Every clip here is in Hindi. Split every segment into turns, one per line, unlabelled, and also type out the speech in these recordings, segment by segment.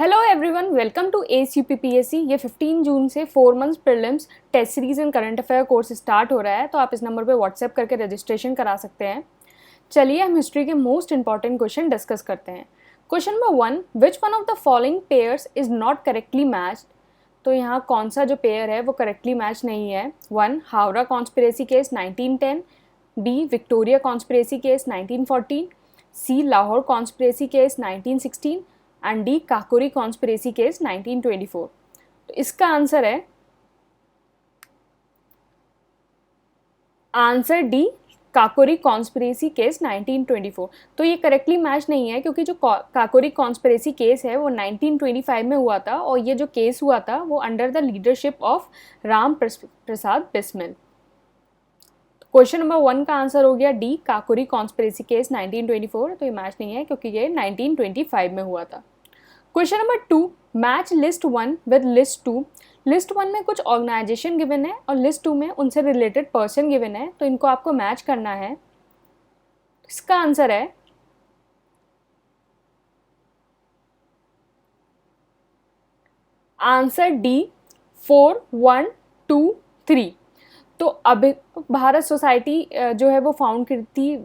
Hello everyone, welcome to ACPPSC। ये 15 जून से 4 months prelims test series and current affair course start हो रहा है, तो आप इस नंबर पे व्हाट्सएप करके रजिस्ट्रेशन करा सकते हैं। चलिए हम हिस्ट्री के मोस्ट इंपॉर्टेंट क्वेश्चन डिस्कस करते हैं। Question number 1, which one of the following pairs is not correctly matched. तो यहाँ कौन सा जो पेयर है वो करेक्टली मैच नहीं है। 1, Howrah conspiracy case 1910, B, Victoria conspiracy case 1914, C, Lahore conspiracy case 1916 and D, Kakori conspiracy case 1924। तो इसका आंसर है answer D, Kakori conspiracy case 1924। तो ये करेक्टली मैच नहीं है क्योंकि जो काकोरी कॉन्स्पिरेसी केस है वो 1925 में हुआ था और ये जो केस हुआ था वो under the leadership of Ram Prasad Bismil. Question number 1 का आंसर हो गया डी, काकोरी कॉन्स्पिरेसी केस 1924। तो ये मैच नहीं है क्योंकि ये 1925 में हुआ था। Question number 2, match list 1 with list 2। List 1 में कुछ ऑर्गेनाइजेशन गिवन है और लिस्ट 2 में उनसे रिलेटेड पर्सन गिवन है, तो इनको आपको मैच करना है। इसका आंसर है आंसर डी, 4, 1, 2, 3। तो अभी भारत सोसाइटी जो है वो फाउंड की थी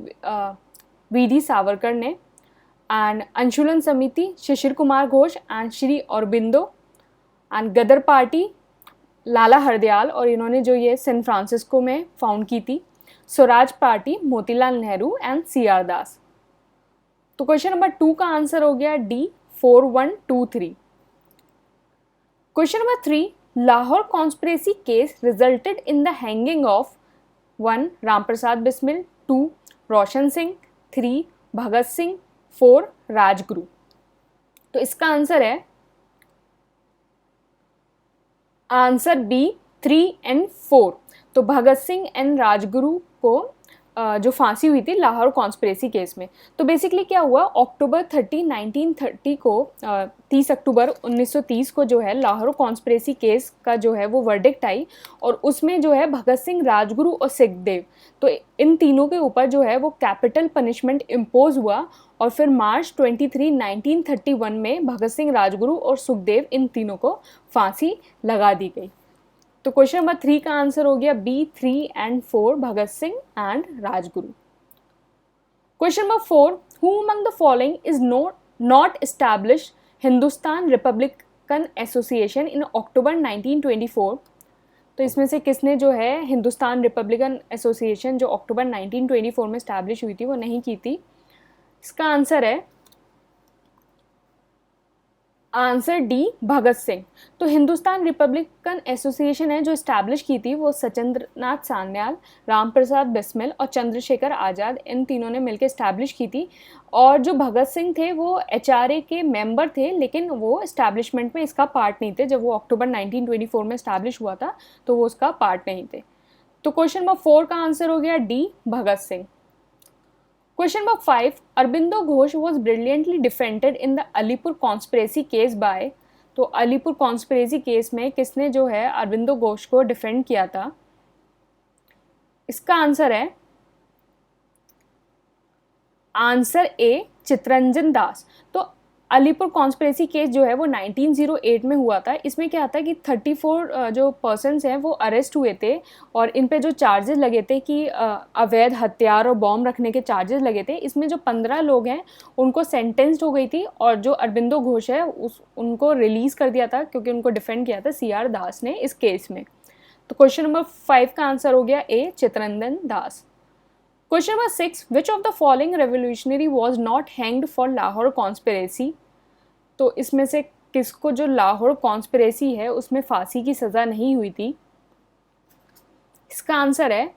वीडी सावरकर ने, and Anushilan Samiti Shishir Kumar Ghosh and Shri Aurobindo, and Ghadar Party Lala Hardayal, और इन्होंने जो ये सैन फ्रांसिस्को में फाउंड की थी। Swaraj Party Motilal Nehru and CR Das. तो क्वेश्चन नंबर 2 का आंसर हो गया D, 4, 1, 2, 3। Question number 3, Lahore conspiracy case resulted in the hanging of 1, Ram Prasad Bismil, 2, Roshan Singh, 3, Bhagat Singh, 4, Rajguru. तो इसका आंसर है आंसर बी, 3 एंड 4। तो भगत सिंह एंड राजगुरु को जो फांसी हुई थी लाहौर कॉन्स्पिरेसी केस में। तो बेसिकली क्या हुआ, अक्टूबर 30, 1930 को 30 अक्टूबर 1930 को जो है लाहौर कॉन्स्पिरेसी केस का जो है वो वर्डिक्ट आई, और उसमें जो है भगत सिंह, राजगुरु और सुखदेव, तो इन तीनों के ऊपर जो है वो कैपिटल पनिशमेंट इम्पोज हुआ। और फिर मार्च 23, 1931 में भगत सिंह, राजगुरु और सुखदेव, इन तीनों को फांसी लगा दी गई। तो क्वेश्चन नंबर 3 का आंसर हो गया B, 3 and 4, Bhagat Singh and Rajguru. Question number 4, who among the following is not establish Hindustan Republican Association in October 1924। तो इसमें से किसने जो है हिंदुस्तान रिपब्लिकन एसोसिएशन जो अक्टूबर 1924 में एस्टैब्लिश हुई थी वो नहीं की थी। इसका आंसर है आंसर डी, भगत सिंह। तो हिंदुस्तान रिपब्लिकन एसोसिएशन है जो इस्टेब्लिश की थी वो सचिंद्र नाथ सान्याल, राम प्रसाद बिस्मिल और चंद्रशेखर आज़ाद, इन तीनों ने मिलकर इस्टेब्लिश की थी। और जो भगत सिंह थे वो HRA के मेंबर थे, लेकिन वो इस्टेब्लिशमेंट में इसका पार्ट नहीं थे। जब वो अक्टूबर 1924 में इस्टेब्लिश हुआ था तो वो उसका पार्ट नहीं थे। तो क्वेश्चन नंबर 4 का आंसर हो गया D, Bhagat Singh. Question number 5, Arbindo Ghosh was brilliantly defended in the Alipur conspiracy case by. तो अलीपुर कॉन्स्पिरेसी केस में किसने जो है अरबिंदो घोष को डिफेंड किया था। इसका आंसर है आंसर ए, चितरंजन दास। तो अलीपुर कॉन्स्पिरेसी केस जो है वो 1908 में हुआ था। इसमें क्या था कि 34 जो पर्सन्स हैं वो अरेस्ट हुए थे और इन पे जो चार्जेस लगे थे कि अवैध हथियार और बॉम्ब रखने के चार्जेस लगे थे। इसमें जो 15 लोग हैं उनको सेंटेंस्ड हो गई थी और जो अरबिंदो घोष है उनको रिलीज़ कर दिया था क्योंकि उनको डिफेंड किया था CR दास ने इस केस में। तो क्वेश्चन नंबर 5 का आंसर हो गया A, Chittaranjan Das. Question number 6, which of the following revolutionary was not hanged for Lahore conspiracy. तो इसमें से किसको जो लाहौर कॉन्स्पिरेसी है उसमें फांसी की सज़ा नहीं हुई थी। इसका आंसर है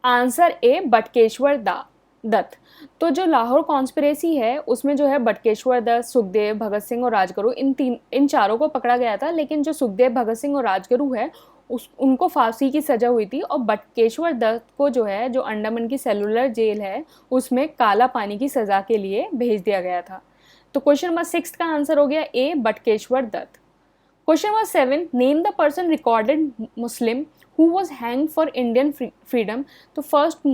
आंसर ए, बटकेश्वर दत्त। तो जो लाहौर कॉन्स्पिरेसी है उसमें जो है बटकेश्वर दत्त, सुखदेव, भगत सिंह और राजगुरु, इन चारों को पकड़ा गया था, लेकिन जो सुखदेव, भगत सिंह और राजगुरु है उनको फांसी की सज़ा हुई थी। और बटकेश्वर दत्त को जो है जो अंडमान की सेलुलर जेल है उसमें काला पानी की सज़ा के लिए भेज दिया गया था। तो क्वेश्चन नंबर 6 का आंसर हो गया A, Batukeshwar Dutt. Question number 7, name the person recorded Muslim who was hang for Indian freedom. तो फर्स्ट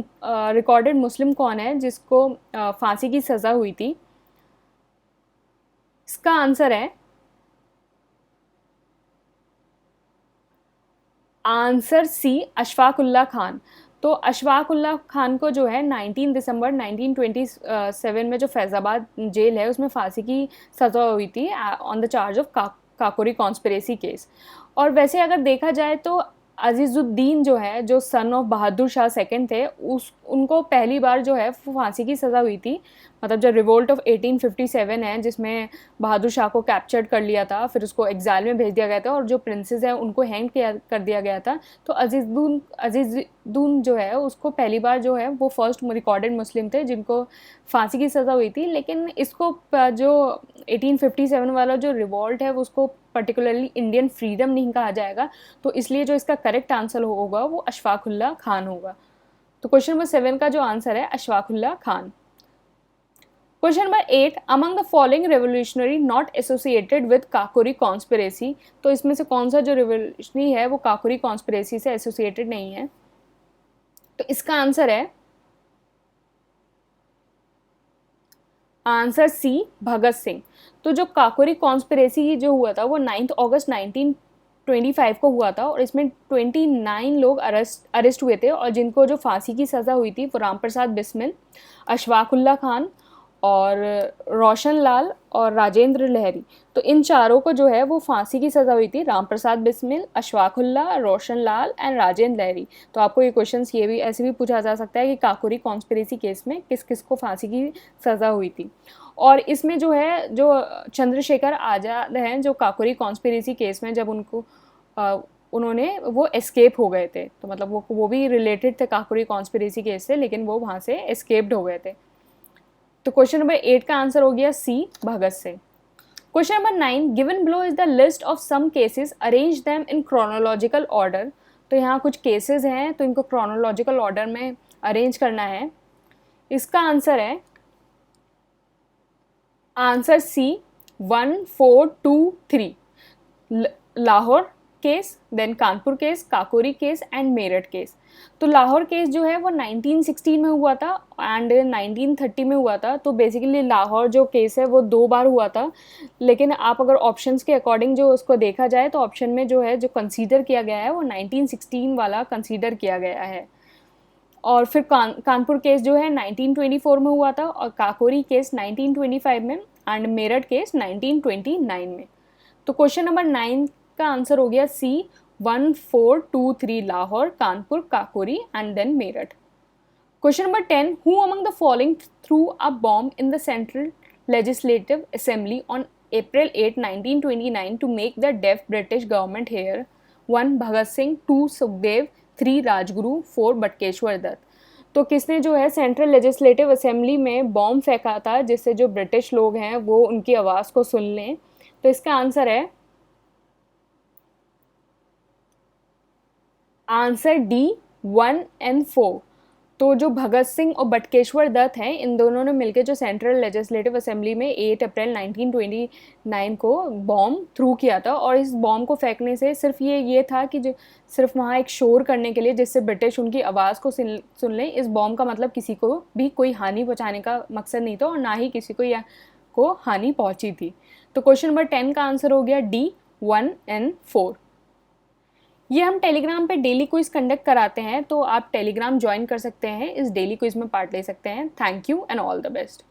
रिकॉर्डेड मुस्लिम कौन है जिसको फांसी की सज़ा हुई थी। इसका आंसर है आंसर सी, अशफाक उल्ला खान। तो अशफाक उल्ला खान को जो है 19 दिसंबर 1927 में जो फैज़ाबाद जेल है उसमें फांसी की सज़ा हुई थी on the charge of Kakori conspiracy case. और वैसे अगर देखा जाए तो अजीज़ुद्दीन जो है, जो son of Bahadur Shah second थे, उस उनको पहली बार जो है फांसी की सज़ा हुई थी। मतलब जब रिवोल्ट ऑफ 1857 है जिसमें बहादुर शाह को कैप्चर्ड कर लिया था, फिर उसको एग्जाइल में भेज दिया गया था और जो प्रिंसेस हैं उनको हैंग कर दिया गया था। तो अजीज़ुद्दीन जो है उसको पहली बार जो है वो फर्स्ट रिकॉर्डेड मुस्लिम थे जिनको फांसी की सज़ा हुई थी। लेकिन इसको जो 1857 वाला जो रिवॉल्ट है उसको पर्टिकुलरली इंडियन फ्रीडम नहीं कहा जाएगा, तो इसलिए जो इसका करेक्ट आंसर होगा वो अशफाक उल्ला खान होगा। तो क्वेश्चन नंबर 7 का जो आंसर है Ashfaqulla Khan. Question number 8, among the following revolutionary not associated with Kakori conspiracy. तो इसमें से कौन सा जो रेवोल्यूशनरी है वो काकोरी कॉन्स्पिरेसी से एसोसिएटेड नहीं है। तो इसका आंसर है आंसर सी, भगत सिंह। तो जो काकोरी कॉन्स्पिरेसी जो हुआ था वो 9 अगस्त 1925 को हुआ था और इसमें 29 लोग अरेस्ट हुए थे और जिनको जो फांसी की सज़ा हुई थी वो राम प्रसाद बिस्मिल, अशफाक उल्ला खान और रोशन लाल और राजेंद्र लहरी। तो इन चारों को जो है वो फांसी की सज़ा हुई थी, राम प्रसाद बिस्मिल, अशफाक उल्ला, रोशन लाल एंड राजेंद्र लहरी। तो आपको ये क्वेश्चन ये भी ऐसे भी पूछा जा सकता है कि काकोरी कॉन्स्पिरेसी केस में किस किस को फांसी की सज़ा हुई थी। और इसमें जो है जो चंद्रशेखर आज़ाद हैं जो काकोरी कॉन्स्पिरेसी केस में जब उन्होंने वो एस्केप हो गए थे, तो मतलब वो भी रिलेटेड थे काकोरी कॉन्स्पिरेसी केस से, लेकिन वो वहाँ से एस्केप्ड हो गए थे। तो क्वेश्चन नंबर 8 का आंसर हो गया C, Bhagat Singh. Question number 9, given below is the list of some cases, arrange them in chronological order. तो यहाँ कुछ केसेस हैं तो इनको क्रोनोलॉजिकल ऑर्डर में अरेंज करना है। इसका आंसर है answer C, 1, 4, 2, 3। Lahore case, then Kanpur case, Kakori case and Meerut case. तो लाहौर केस जो है वो 1916 में हुआ था एंड 1930 में हुआ था। तो बेसिकली लाहौर जो केस है वो 2 बार हुआ था, लेकिन आप अगर ऑप्शंस के अकॉर्डिंग जो उसको देखा जाए तो ऑप्शन में जो है जो कंसीडर किया गया है वो 1916 वाला कंसीडर किया गया है। और फिर कानपुर केस जो है 1924 में हुआ था और काकोरी केस 1925 में एंड मेरठ केस 1929 में। तो क्वेश्चन नंबर 9 का आंसर हो गया C, 1, 4, 2, 3 Lahore, Kanpur, Kakori and then Meerut. Question number 10, who among the following threw a bomb in the central legislative assembly on April 8, 1929 to make the deaf British government hear? 1, Bhagat Singh, 2, Sukhdev, 3, Rajguru, 4, Batkeshwar Dutt. तो किसने जो है सेंट्रल लेजिस्लेटिव असेंबली में बॉम्ब फेंका था जिससे जो ब्रिटिश लोग हैं वो उनकी आवाज़ को सुन लें? तो इसका आंसर है आंसर डी, 1 एंड 4। तो जो भगत सिंह और बटकेश्वर दत्त हैं इन दोनों ने मिलकर जो सेंट्रल लेजिस्लेटिव असेंबली में 8 अप्रैल 1929 को बॉम्ब थ्रू किया था। और इस बॉम्ब को फेंकने से सिर्फ ये था कि जो सिर्फ वहाँ एक शोर करने के लिए जिससे ब्रिटिश उनकी आवाज़ को सुन लें। इस बॉम्ब का मतलब किसी को भी कोई हानि पहुँचाने का मकसद नहीं था और ना ही किसी को हानि पहुँची थी। तो क्वेश्चन नंबर 10 का आंसर हो गया डी, 1 एंड 4। ये हम टेलीग्राम पे डेली क्विज कंडक्ट कराते हैं, तो आप टेलीग्राम ज्वाइन कर सकते हैं, इस डेली क्विज में पार्ट ले सकते हैं। Thank you and all the best.